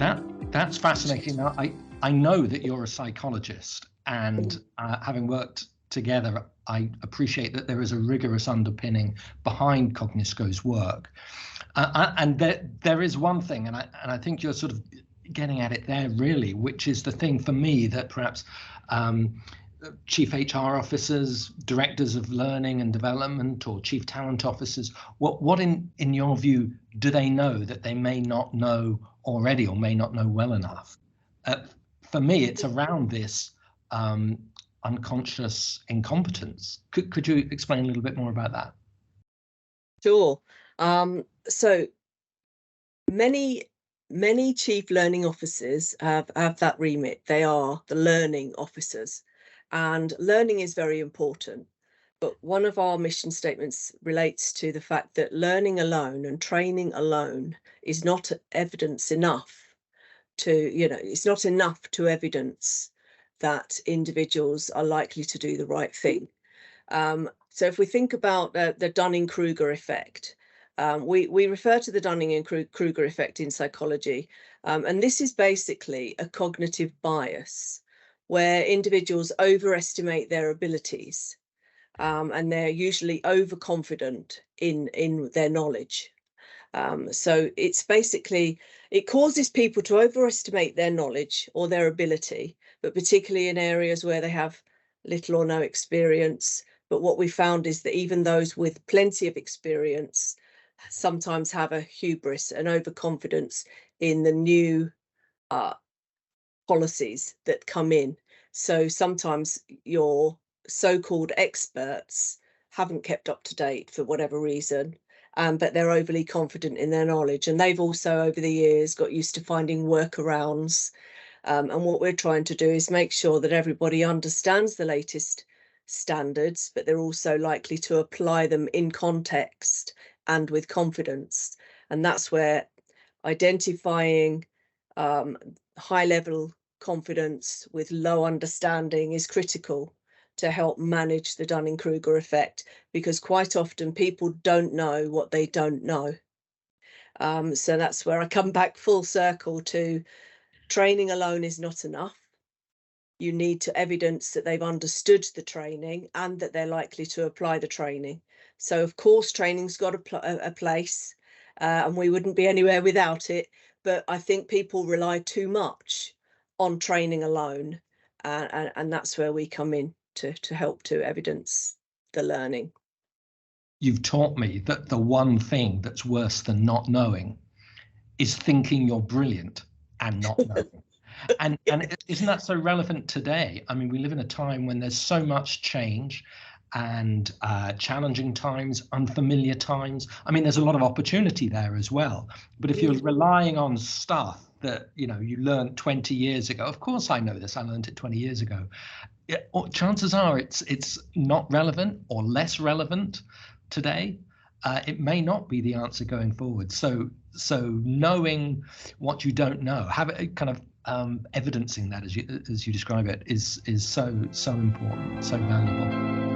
That's fascinating. Now, I know that you're a psychologist, and having worked together, I appreciate that there is a rigorous underpinning behind Cognisco's work. And there is one thing, and I think you're sort of getting at it there really, which is the thing for me that perhaps chief HR officers, directors of learning and development, or chief talent officers, what in your view do they know that they may not know already or may not know well enough? For me, it's around this unconscious incompetence. Could you explain a little bit more about that? Sure. So many chief learning officers have that remit. They are the learning officers, and learning is very important. But one of our mission statements relates to the fact that learning alone and training alone is not evidence enough to, it's not enough to evidence that individuals are likely to do the right thing. So if we think about the Dunning-Kruger effect, we refer to the Dunning-Kruger effect in psychology, and this is basically a cognitive bias where individuals overestimate their abilities, and they're usually overconfident in their knowledge. So it's basically, it causes people to overestimate their knowledge or their ability, but particularly in areas where they have little or no experience. But what we found is that even those with plenty of experience sometimes have a hubris and overconfidence in the new policies that come in. So sometimes your so-called experts haven't kept up to date for whatever reason, but they're overly confident in their knowledge. And they've also, over the years, got used to finding workarounds. And what we're trying to do is make sure that everybody understands the latest standards, but they're also likely to apply them in context and with confidence. And that's where identifying high-level confidence with low understanding is critical to help manage the Dunning-Kruger effect, because quite often people don't know what they don't know. So that's where I come back full circle to training alone is not enough. You need to evidence that they've understood the training and that they're likely to apply the training. So of course, training's got a place, and we wouldn't be anywhere without it. But I think people rely too much on training alone, and that's where we come in to help to evidence the learning. You've taught me that the one thing that's worse than not knowing is thinking you're brilliant and not knowing. And isn't that so relevant today? I mean, we live in a time when there's so much change and challenging times, unfamiliar times. I mean, there's a lot of opportunity there as well. But if you're relying on stuff that, you learned 20 years ago, of course I know this, I learned it 20 years ago. Chances are it's not relevant or less relevant today. It may not be the answer going forward. So knowing what you don't know, have it kind of evidencing that as you describe it is so important, so valuable.